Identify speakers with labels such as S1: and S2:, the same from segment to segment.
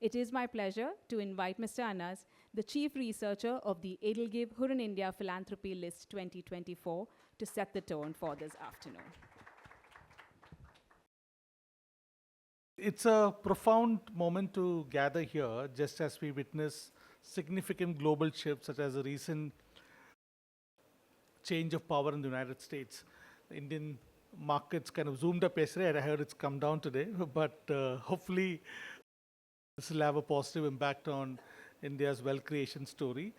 S1: It is my pleasure to invite Mr. Anas, the Chief Researcher of the EdelGive HURUN India Philanthropy List 2024, to set the tone for this afternoon.
S2: It's a profound moment to gather here, just as we witness significant global shifts, such as the recent change of power in the United States. The Indian markets kind of zoomed up yesterday, and I heard it's come down today, but hopefully this will have a positive impact on India's wealth creation story.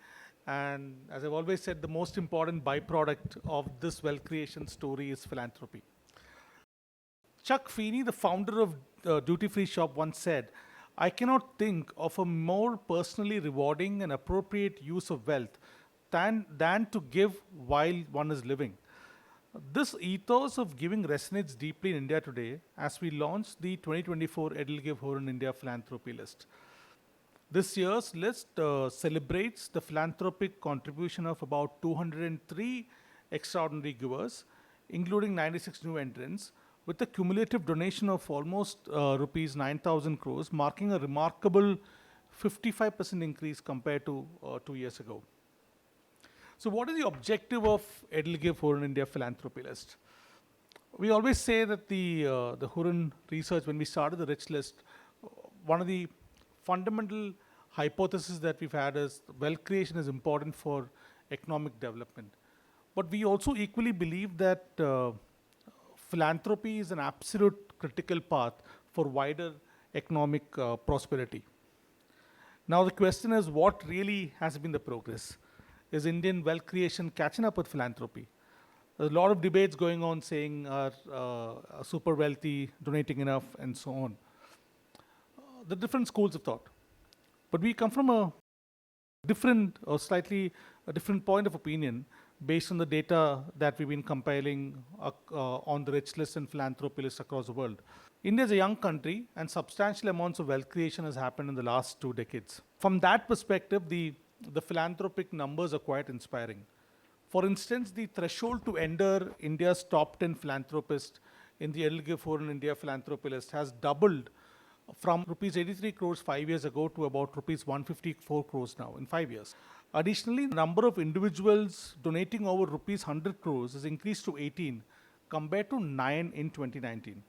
S2: And as I've always said, the most important byproduct of this wealth creation story is philanthropy. Chuck Feeney, the founder of Duty Free Shop, once said, "I cannot think of a more personally rewarding and appropriate use of wealth than to give while one is living." This ethos of giving resonates deeply in India today as we launch the 2024 EdelGive HURUN India Philanthropy List. This year's list celebrates the philanthropic contribution of about 203 extraordinary givers, including 96 new entrants, with a cumulative donation of almost rupees 9,000 crores, marking a remarkable 55% increase compared to 2 years ago. So what is the objective of EdelGive HURUN India Philanthropy List? We always say that the HURUN research, when we started the rich list, one of the fundamental hypotheses that we've had is wealth creation is important for economic development. But we also equally believe that philanthropy is an absolute critical path for wider economic prosperity. Now the question is, what really has been the progress? Is Indian wealth creation catching up with philanthropy? There's a lot of debates going on saying are super wealthy, donating enough, and so on. The different schools of thought. But we come from a different or slightly a different point of opinion based on the data that we've been compiling on the rich list and philanthropy list across the world. India is a young country, and substantial amounts of wealth creation has happened in the last 2 decades. From that perspective, the philanthropic numbers are quite inspiring. For instance, the threshold to enter India's top 10 philanthropists in the EdelGive HURUN India Philanthropy List has doubled from rupees 83 crores 5 years ago to about rupees 154 crores now in 5 years. Additionally, the number of individuals donating over rupees 100 crores has increased to 18 compared to 9 in 2019.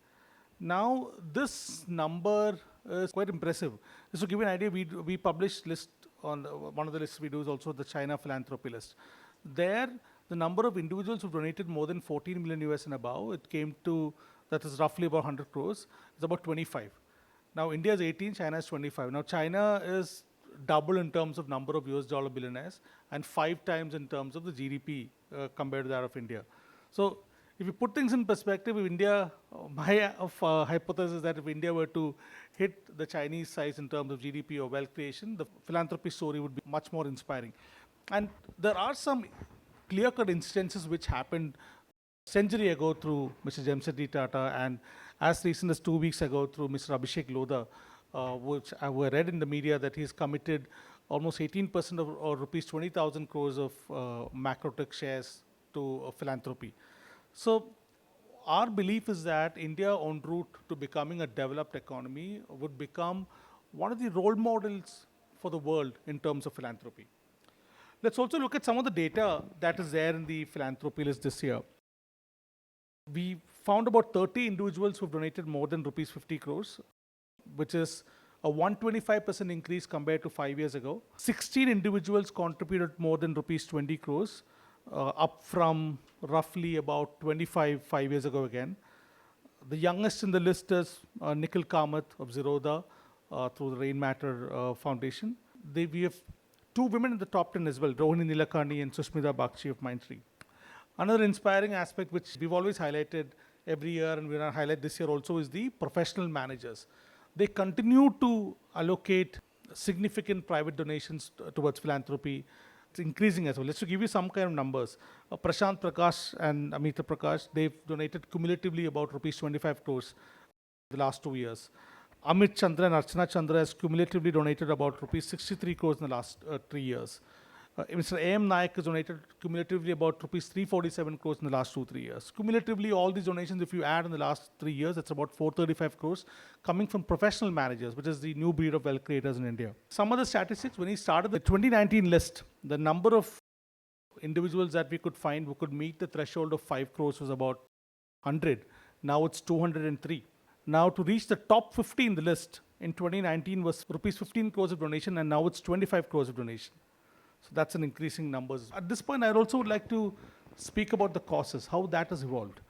S2: Now, this number is quite impressive. Just to give you an idea, we published list on one of the lists we do is also the China philanthropy list. There, the number of individuals who donated more than 14 million US and above, it came to, that is roughly about 100 crores, it's about 25. Now, India is 18, China is 25. Now, China is double in terms of number of US dollar billionaires and 5 times in terms of the GDP compared to that of India. So, if you put things in perspective, if India, my hypothesis is that if India were to hit the Chinese size in terms of GDP or wealth creation, the philanthropy story would be much more inspiring. And there are some clear-cut instances which happened a century ago through Mr. Jemsetji Tata, and as recent as 2 weeks ago through Mr. Abhishek Lodha, which I read in the media that he's committed almost 18% of or rupees 20,000 crores of Macrotech shares to philanthropy. So our belief is that India, en route to becoming a developed economy, would become one of the role models for the world in terms of philanthropy. Let's also look at some of the data that is there in the philanthropy list this year. We found about 30 individuals who've donated more than rupees 50 crores, which is a 125% increase compared to 5 years ago. 16 individuals contributed more than rupees 20 crores, up from roughly about 25 5 years ago again. The youngest in the list is Nikhil Kamath of Zerodha through the Rain Matter Foundation. We have 2 women in the top 10 as well, Rohini Nilekani and Sushmita Bakshi of Mindtree. Another inspiring aspect which we've always highlighted every year, and we're going to highlight this year also, is the professional managers. They continue to allocate significant private donations towards philanthropy. It's increasing as well. Let's give you some kind of numbers. Prashant Prakash and Amita Prakash, they've donated cumulatively about rupees 25 crores the last 2 years. Amit Chandra and Archana Chandra has cumulatively donated about rupees 63 crores in the last 3 years. Mr. A.M. Nayak has donated cumulatively about rupees 347 crores in the last 2-3 years. Cumulatively, all these donations, if you add in the last 3 years, that's about 435 crores coming from professional managers, which is the new breed of wealth creators in India. Some of the statistics, when he started the 2019 list, the number of individuals that we could find who could meet the threshold of 5 crores was about 100. Now it's 203. Now to reach the top 50 in the list in 2019 was rupees 15 crores of donation, and now it's 25 crores of donation. So that's an increasing numbers. At this point, I also would like to speak about the causes, how that has evolved.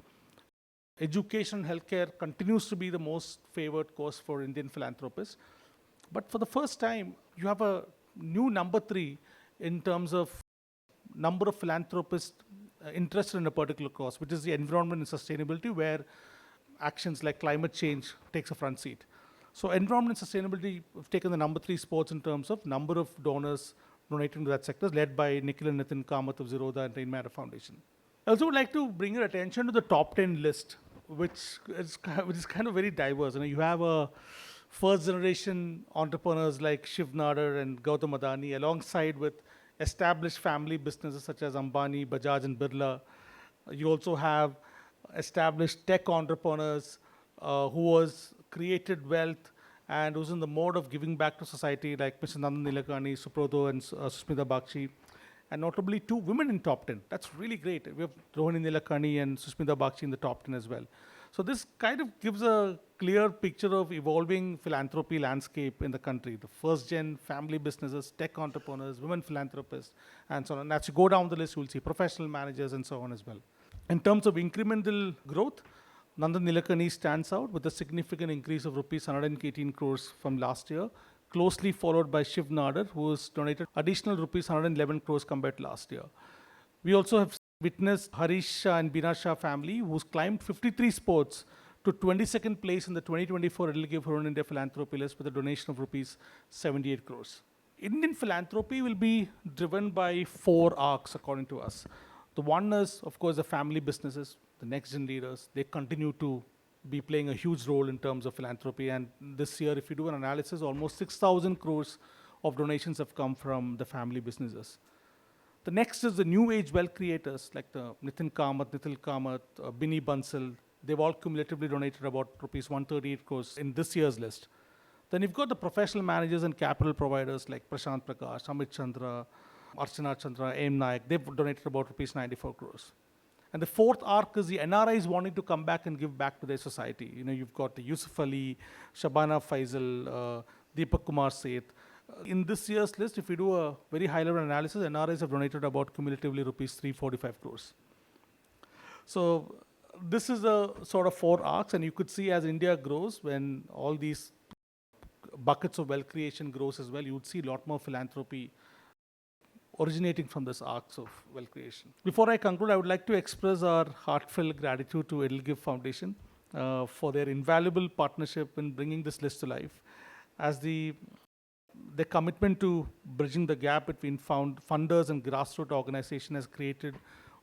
S2: Education and healthcare continues to be the most favored cause for Indian philanthropists. But for the first time, you have a new number 3 in terms of number of philanthropists interested in a particular cause, which is the environment and sustainability, where actions like climate change takes a front seat. So environment and sustainability have taken the number 3 spots in terms of number of donors donating to that sector, led by Nikhil and Nitin Kamath of Zerodha and Rain Matter Foundation. I also would like to bring your attention to the top 10 list, which is kind of very diverse. You have a first generation entrepreneurs like Shiv Nadar and Gautam Adani, alongside with established family businesses such as Ambani, Bajaj and Birla. You also have established tech entrepreneurs who was created wealth and who's in the mode of giving back to society, like Mr. Nandan Nilekani, Suproto and Susmita Bakshi, and notably 2 women in top 10. That's really great. We have Rohini Nilekani and Susmita Bakshi in the top 10 as well. So this kind of gives a clear picture of evolving philanthropy landscape in the country. The first gen family businesses, tech entrepreneurs, women philanthropists, and so on. And as you go down the list, you'll see professional managers and so on as well. In terms of incremental growth, Nandan Nilekani stands out with a significant increase of rupees 118 crores from last year, closely followed by Shiv Nadar, who has donated additional rupees 111 crores compared to last year. We also have witnessed Harish Shah and Bina Shah family, who's climbed 53 spots to 22nd place in the 2024 EdelGive HURUN India Philanthropy list with a donation of rupees 78 crores. Indian philanthropy will be driven by 4 arcs, according to us. The one is, of course, the family businesses, the next gen leaders. They continue to be playing a huge role in terms of philanthropy. And this year, if you do an analysis, almost 6,000 crores of donations have come from the family businesses. The next is the new age wealth creators like the Nitin Kamath, Bini Bansal. They've all cumulatively donated about rupees 138 crores in this year's list. Then you've got the professional managers and capital providers like Prashant Prakash, Amit Chandra, Archana Chandra, A.M. Nayak. They've donated about rupees 94 crores. And the 4th arc is the NRIs wanting to come back and give back to their society. You've got the Yusuf Ali, Shabana Faisal, Deepak Kumar Seth. In this year's list, if you do a very high-level analysis, NRIs have donated about cumulatively rupees 345 crores. So this is the sort of 4 arcs, and you could see as India grows, when all these buckets of wealth creation grows as well, you would see a lot more philanthropy originating from this arcs of wealth creation. Before I conclude, I would like to express our heartfelt gratitude to EdelGive Foundation for their invaluable partnership in bringing this list to life, as their commitment to bridging the gap between funders and grassroots organization has created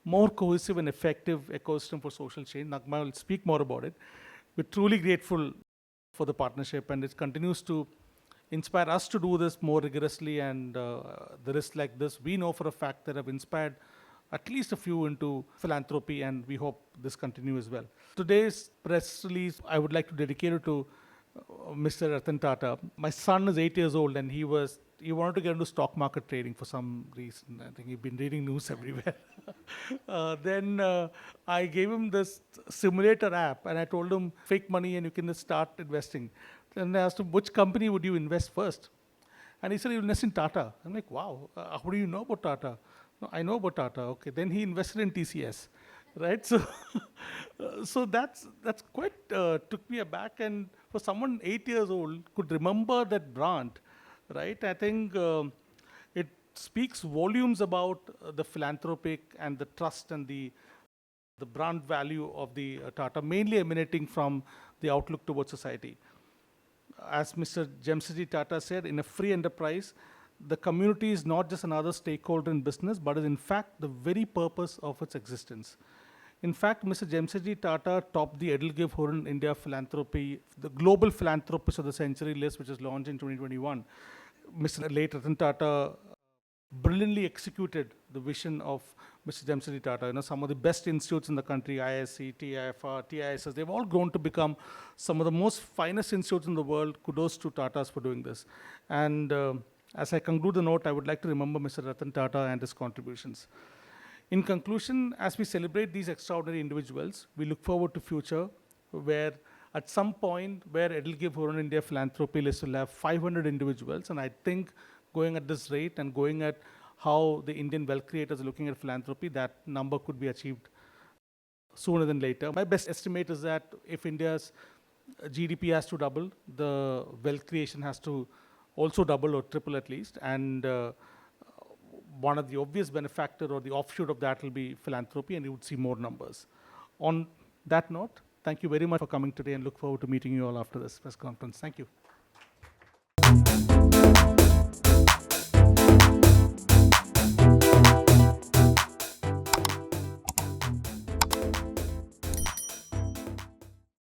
S2: more cohesive and effective ecosystem for social change. Nagma will speak more about it. We're truly grateful for the partnership, and it continues to inspire us to do this more rigorously, and the risks like this, we know for a fact that have inspired at least a few into philanthropy, and we hope this continues as well. Today's press release, I would like to dedicate it to Mr. Ratan Tata. My son is 8 years old, and he wanted to get into stock market trading for some reason. I think he's been reading news everywhere. Then I gave him this simulator app, and I told him, fake money and you can just start investing. And I asked him, which company would you invest first? And he said, you'll invest in Tata. I'm like, wow, how do you know about Tata? No, I know about Tata. Okay, then he invested in TCS, right? So, so that's quite took me aback. And for someone 8 years old could remember that brand, right? I think it speaks volumes about the philanthropic and the trust and the brand value of the Tata, mainly emanating from the outlook towards society. As Mr. Jemsiji Tata said, in a free enterprise, the community is not just another stakeholder in business, but is in fact the very purpose of its existence. In fact, Mr. Jemsiji Tata topped the EdelGive HURUN India Philanthropy, the Global Philanthropist of the Century list, which was launched in 2021. Mr. late Ratan Tata brilliantly executed the vision of Mr. Jamshedji Tata. Some of the best institutes in the country, ISC, TIFR, TISS, they've all grown to become some of the most finest institutes in the world. Kudos to Tatas for doing this. And as I conclude the note, I would like to remember Mr. Ratan Tata and his contributions. In conclusion, as we celebrate these extraordinary individuals, we look forward to future where at some point where EdelGive HURUN India Philanthropy list will have 500 individuals, and I think going at this rate and going at how the Indian wealth creators are looking at philanthropy, that number could be achieved sooner than later. My best estimate is that if India's GDP has to double, the wealth creation has to also double or triple at least, and one of the obvious benefactor or the offshoot of that will be philanthropy, and you would see more numbers. On that note, thank you very much for coming today, and look forward to meeting you all after this press conference. Thank you.